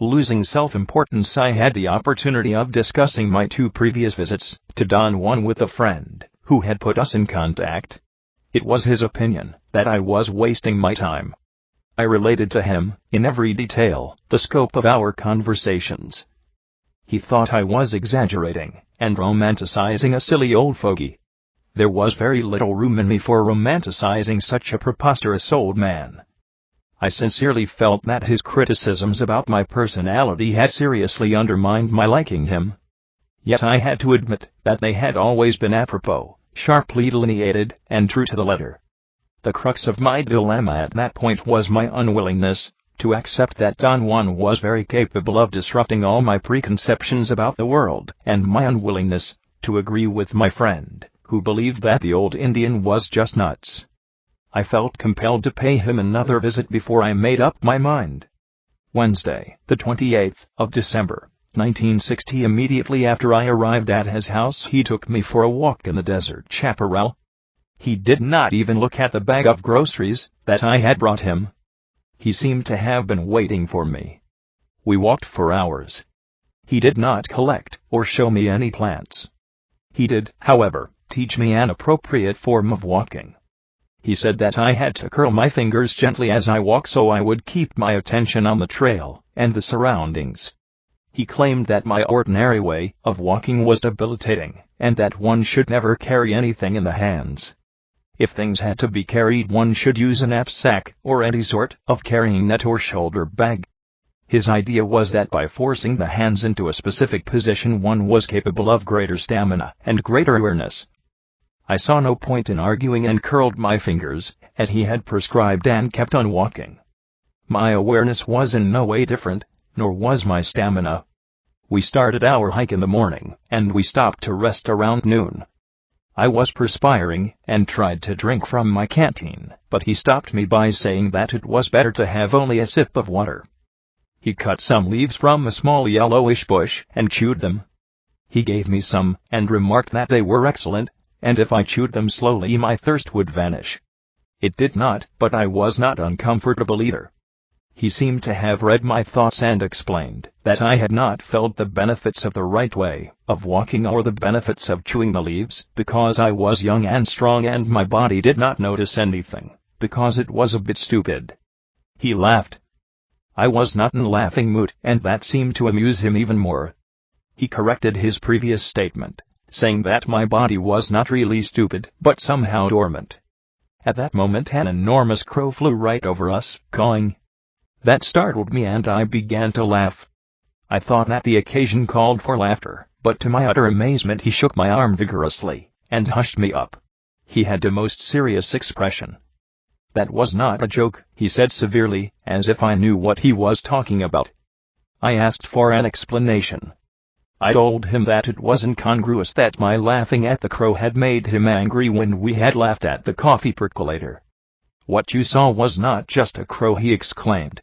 Losing self-importance. I had the opportunity of discussing my 2 previous visits to Don Juan with a friend who had put us in contact. It was his opinion that I was wasting my time. I related to him, in every detail, the scope of our conversations. He thought I was exaggerating and romanticizing a silly old fogey. There was very little room in me for romanticizing such a preposterous old man. I sincerely felt that his criticisms about my personality had seriously undermined my liking him. Yet I had to admit that they had always been apropos, sharply delineated, and true to the letter. The crux of my dilemma at that point was my unwillingness to accept that Don Juan was very capable of disrupting all my preconceptions about the world, and my unwillingness to agree with my friend, who believed that the old Indian was just nuts. I felt compelled to pay him another visit before I made up my mind. Wednesday, the 28th of December, 1960. Immediately after I arrived at his house, he took me for a walk in the desert chaparral. He did not even look at the bag of groceries that I had brought him. He seemed to have been waiting for me. We walked for hours. He did not collect or show me any plants. He did, however, teach me an appropriate form of walking. He said that I had to curl my fingers gently as I walked so I would keep my attention on the trail and the surroundings. He claimed that my ordinary way of walking was debilitating, and that one should never carry anything in the hands. If things had to be carried, one should use a knapsack or any sort of carrying net or shoulder bag. His idea was that by forcing the hands into a specific position, one was capable of greater stamina and greater awareness. I saw no point in arguing and curled my fingers, as he had prescribed, and kept on walking. My awareness was in no way different, nor was my stamina. We started our hike in the morning, and we stopped to rest around noon. I was perspiring, and tried to drink from my canteen, but he stopped me by saying that it was better to have only a sip of water. He cut some leaves from a small yellowish bush, and chewed them. He gave me some, and remarked that they were excellent, and if I chewed them slowly my thirst would vanish. It did not, but I was not uncomfortable either. He seemed to have read my thoughts and explained that I had not felt the benefits of the right way of walking or the benefits of chewing the leaves, because I was young and strong and my body did not notice anything, because it was a bit stupid. He laughed. I was not in laughing mood, and that seemed to amuse him even more. He corrected his previous statement, saying that my body was not really stupid, but somehow dormant. At that moment an enormous crow flew right over us, cawing. That startled me and I began to laugh. I thought that the occasion called for laughter, but to my utter amazement he shook my arm vigorously, and hushed me up. He had a most serious expression. That was not a joke, he said severely, as if I knew what he was talking about. I asked for an explanation. I told him that it was incongruous that my laughing at the crow had made him angry when we had laughed at the coffee percolator. "What you saw was not just a crow," he exclaimed.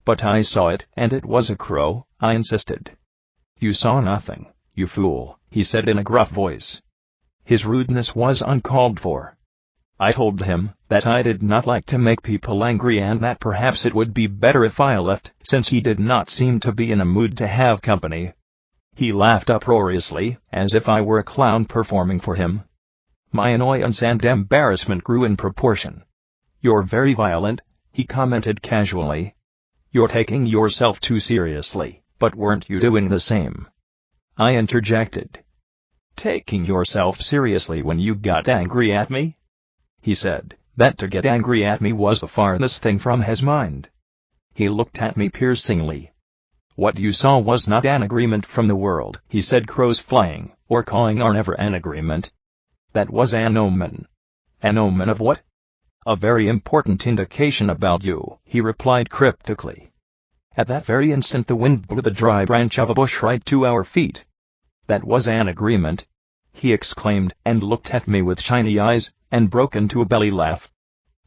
"But I saw it, and it was a crow," I insisted. "You saw nothing, you fool," he said in a gruff voice. His rudeness was uncalled for. I told him that I did not like to make people angry and that perhaps it would be better if I left, since he did not seem to be in a mood to have company. He laughed uproariously, as if I were a clown performing for him. My annoyance and embarrassment grew in proportion. "You're very violent," he commented casually. "You're taking yourself too seriously, but weren't you doing the same?" I interjected. "Taking yourself seriously when you got angry at me?" He said that to get angry at me was the farthest thing from his mind. He looked at me piercingly. "What you saw was not an agreement from the world," he said. "Crows flying, or cawing are never an agreement. That was an omen." "An omen of what?" "A very important indication about you," he replied cryptically. At that very instant the wind blew the dry branch of a bush right to our feet. "That was an agreement," he exclaimed, and looked at me with shiny eyes, and broke into a belly laugh.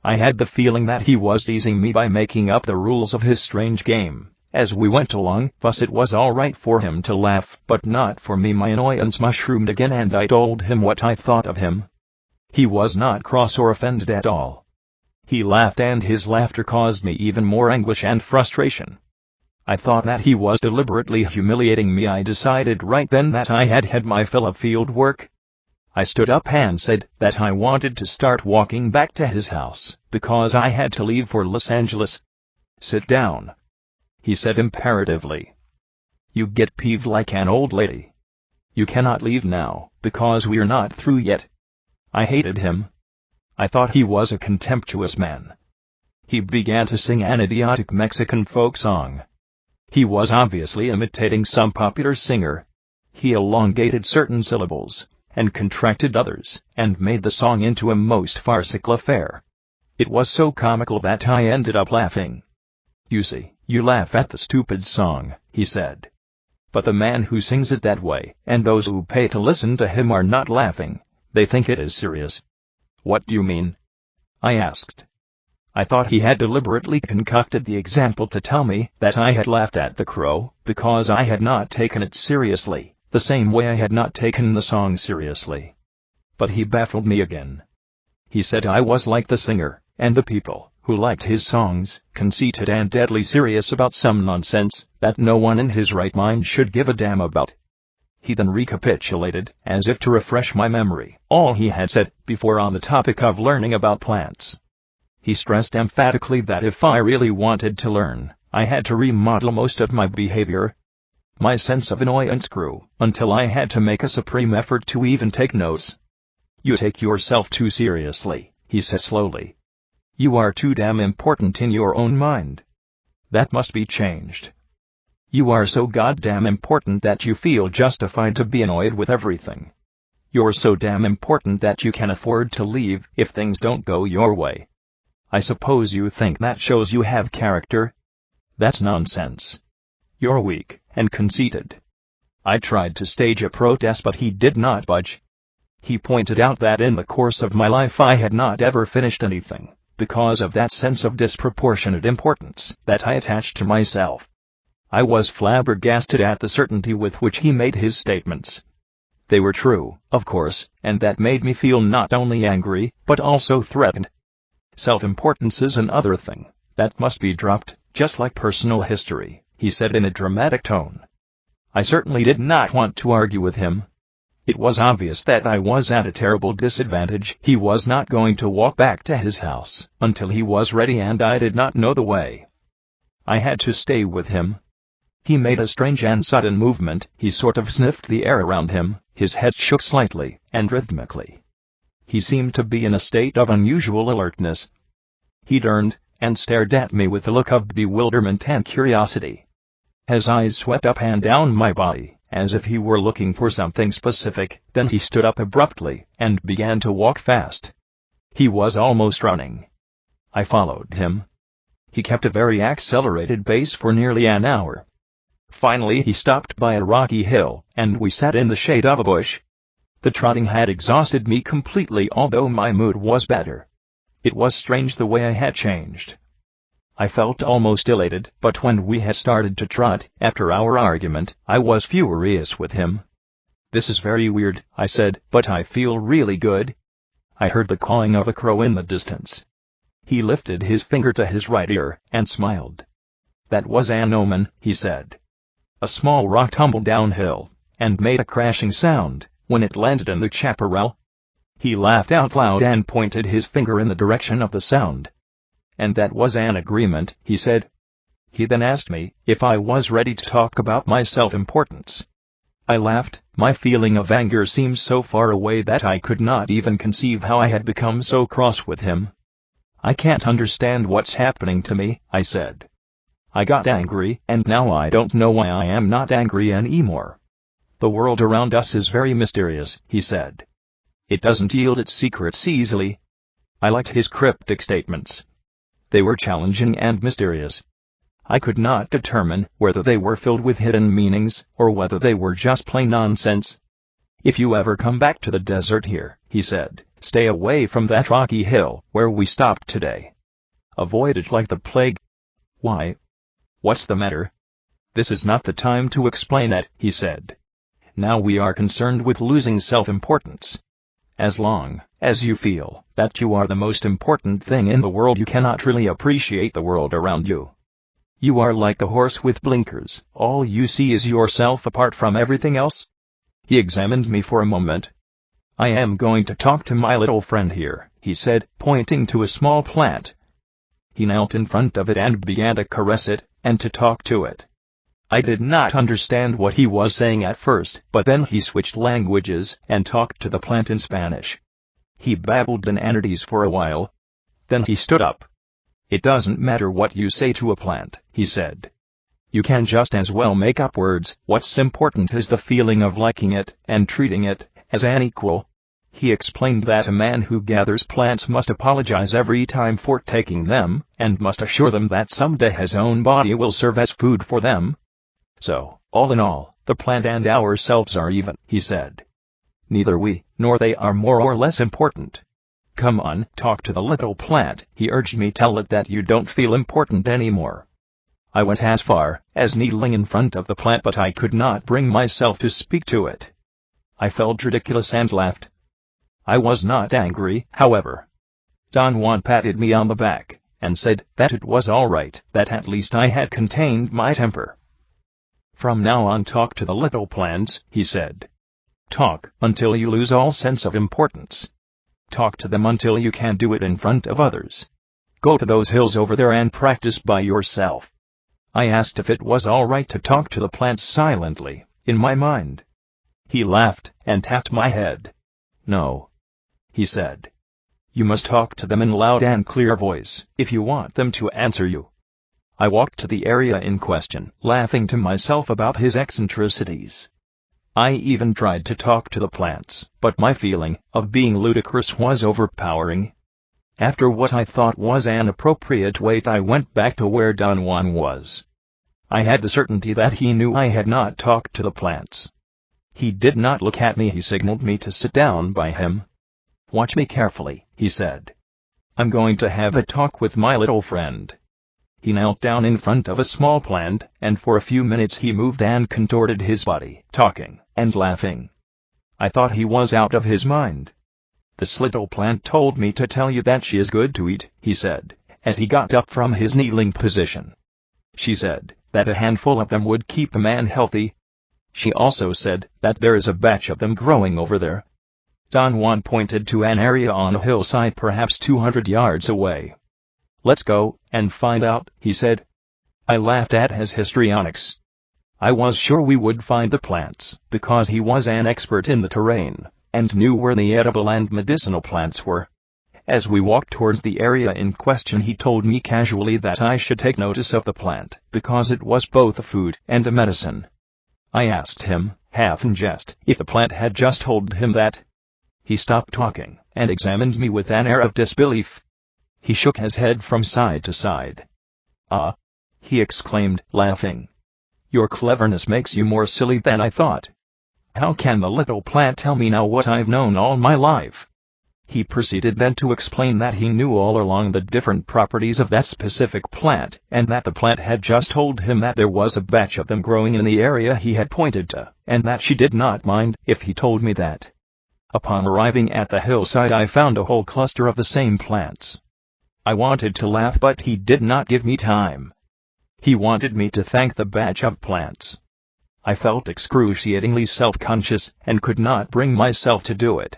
I had the feeling that he was teasing me by making up the rules of his strange game. As we went along, thus it was all right for him to laugh, but not for me. My annoyance mushroomed again, and I told him what I thought of him. He was not cross or offended at all. He laughed, and his laughter caused me even more anguish and frustration. I thought that he was deliberately humiliating me. I decided right then that I had had my fill of field work. I stood up and said that I wanted to start walking back to his house, because I had to leave for Los Angeles. "Sit down," he said imperatively. "You get peeved like an old lady. You cannot leave now, because we're not through yet." I hated him. I thought he was a contemptuous man. He began to sing an idiotic Mexican folk song. He was obviously imitating some popular singer. He elongated certain syllables, and contracted others, and made the song into a most farcical affair. It was so comical that I ended up laughing. "You see, you laugh at the stupid song," he said. "But the man who sings it that way, and those who pay to listen to him, are not laughing. They think it is serious." "What do you mean?" I asked. I thought he had deliberately concocted the example to tell me that I had laughed at the crow because I had not taken it seriously, the same way I had not taken the song seriously. But he baffled me again. He said I was like the singer, and the people who liked his songs, conceited and deadly serious about some nonsense that no one in his right mind should give a damn about. He then recapitulated, as if to refresh my memory, all he had said before on the topic of learning about plants. He stressed emphatically that if I really wanted to learn, I had to remodel most of my behavior. My sense of annoyance grew, until I had to make a supreme effort to even take notes. "You take yourself too seriously," he said slowly. "You are too damn important in your own mind. That must be changed. You are so goddamn important that you feel justified to be annoyed with everything. You're so damn important that you can afford to leave if things don't go your way. I suppose you think that shows you have character? That's nonsense. You're weak and conceited." I tried to stage a protest, but he did not budge. He pointed out that in the course of my life I had not ever finished anything, because of that sense of disproportionate importance that I attached to myself. I was flabbergasted at the certainty with which he made his statements. They were true, of course, and that made me feel not only angry, but also threatened. "Self-importance is another thing that must be dropped, just like personal history," he said in a dramatic tone. I certainly did not want to argue with him. It was obvious that I was at a terrible disadvantage. He was not going to walk back to his house until he was ready, and I did not know the way. I had to stay with him. He made a strange and sudden movement. He sort of sniffed the air around him, his head shook slightly and rhythmically. He seemed to be in a state of unusual alertness. He turned and stared at me with a look of bewilderment and curiosity. His eyes swept up and down my body, as if he were looking for something specific. Then he stood up abruptly and began to walk fast. He was almost running. I followed him. He kept a very accelerated pace for nearly an hour. Finally he stopped by a rocky hill, and we sat in the shade of a bush. The trotting had exhausted me completely, although my mood was better. It was strange the way I had changed. I felt almost elated, but when we had started to trot, after our argument, I was furious with him. "This is very weird," I said, "but I feel really good." I heard the cawing of a crow in the distance. He lifted his finger to his right ear, and smiled. "That was an omen," he said. A small rock tumbled downhill, and made a crashing sound when it landed in the chaparral. He laughed out loud and pointed his finger in the direction of the sound. "And that was an agreement," he said. He then asked me if I was ready to talk about my self-importance. I laughed. My feeling of anger seemed so far away that I could not even conceive how I had become so cross with him. "I can't understand what's happening to me," I said. "I got angry, and now I don't know why I am not angry anymore." "The world around us is very mysterious," he said. "It doesn't yield its secrets easily." I liked his cryptic statements. They were challenging and mysterious. I could not determine whether they were filled with hidden meanings, or whether they were just plain nonsense. "If you ever come back to the desert here," he said, "stay away from that rocky hill where we stopped today. Avoid it like the plague." "Why? What's the matter?" "This is not the time to explain that," he said. "Now we are concerned with losing self-importance. As long as you feel that you are the most important thing in the world, you cannot really appreciate the world around you. You are like a horse with blinkers. All you see is yourself apart from everything else." He examined me for a moment. "I am going to talk to my little friend here," he said, pointing to a small plant. He knelt in front of it and began to caress it, and to talk to it. I did not understand what he was saying at first, but then he switched languages, and talked to the plant in Spanish. He babbled inanities for a while. Then he stood up. "It doesn't matter what you say to a plant," he said. "You can just as well make up words. What's important is the feeling of liking it, and treating it as an equal." He explained that a man who gathers plants must apologize every time for taking them, and must assure them that someday his own body will serve as food for them. "So, all in all, the plant and ourselves are even," he said. "Neither we nor they are more or less important. Come on, talk to the little plant," he urged me. "Tell it that you don't feel important anymore." I went as far as kneeling in front of the plant, but I could not bring myself to speak to it. I felt ridiculous and laughed. I was not angry, however. Don Juan patted me on the back, and said that it was all right, that at least I had contained my temper. "From now on, talk to the little plants," he said. "Talk until you lose all sense of importance. Talk to them until you can do it in front of others. Go to those hills over there and practice by yourself." I asked if it was all right to talk to the plants silently, in my mind. He laughed, and tapped my head. "No," he said. "You must talk to them in loud and clear voice, if you want them to answer you." I walked to the area in question, laughing to myself about his eccentricities. I even tried to talk to the plants, but my feeling of being ludicrous was overpowering. After what I thought was an appropriate wait, I went back to where Don Juan was. I had the certainty that he knew I had not talked to the plants. He did not look at me. He signaled me to sit down by him. "Watch me carefully," he said. "I'm going to have a talk with my little friend." He knelt down in front of a small plant, and for a few minutes he moved and contorted his body, talking and laughing. I thought he was out of his mind. "This little plant told me to tell you that she is good to eat," he said, as he got up from his kneeling position. "She said that a handful of them would keep a man healthy. She also said that there is a batch of them growing over there." Don Juan pointed to an area on a hillside perhaps 200 yards away. "Let's go and find out," he said. I laughed at his histrionics. I was sure we would find the plants, because he was an expert in the terrain, and knew where the edible and medicinal plants were. As we walked towards the area in question, he told me casually that I should take notice of the plant, because it was both a food and a medicine. I asked him, half in jest, if the plant had just told him that. He stopped talking, and examined me with an air of disbelief. He shook his head from side to side. "Ah!" he exclaimed, laughing. Your cleverness makes you more silly than I thought. How can the little plant tell me now what I've known all my life?" He proceeded then to explain that he knew all along the different properties of that specific plant, and that the plant had just told him that there was a batch of them growing in the area he had pointed to, and that she did not mind if he told me that. Upon arriving at the hillside, I found a whole cluster of the same plants. I wanted to laugh, but he did not give me time. He wanted me to thank the batch of plants. I felt excruciatingly self-conscious, and could not bring myself to do it.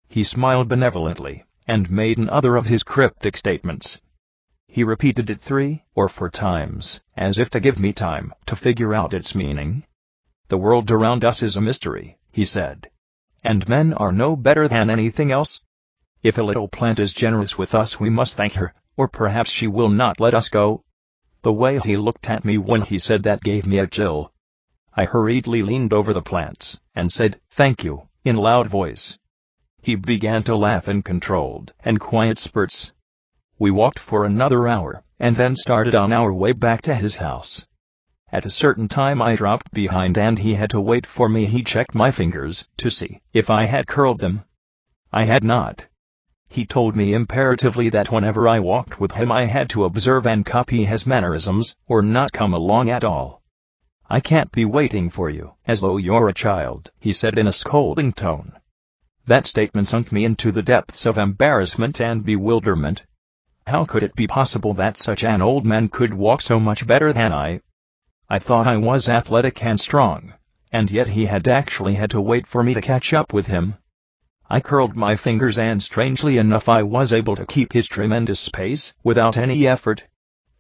He smiled benevolently, and made another of his cryptic statements. He repeated it 3 or 4 times, as if to give me time to figure out its meaning. "The world around us is a mystery," he said. "And men are no better than anything else. If a little plant is generous with us, we must thank her, or perhaps she will not let us go." The way he looked at me when he said that gave me a chill. I hurriedly leaned over the plants, and said, "Thank you," in a loud voice. He began to laugh in controlled and quiet spurts. We walked for another hour, and then started on our way back to his house. At a certain time I dropped behind and he had to wait for me. He checked my fingers to see if I had curled them. I had not. He told me imperatively that whenever I walked with him I had to observe and copy his mannerisms, or not come along at all. "I can't be waiting for you, as though you're a child," he said in a scolding tone. That statement sunk me into the depths of embarrassment and bewilderment. How could it be possible that such an old man could walk so much better than I? I thought I was athletic and strong, and yet he had actually had to wait for me to catch up with him. I curled my fingers, and strangely enough I was able to keep his tremendous pace without any effort.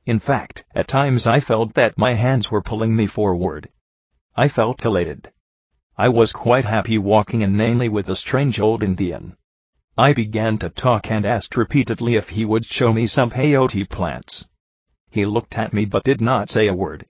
In fact, at times I felt that my hands were pulling me forward. I felt elated. I was quite happy walking inanely with the strange old Indian. I began to talk and asked repeatedly if he would show me some peyote plants. He looked at me but did not say a word.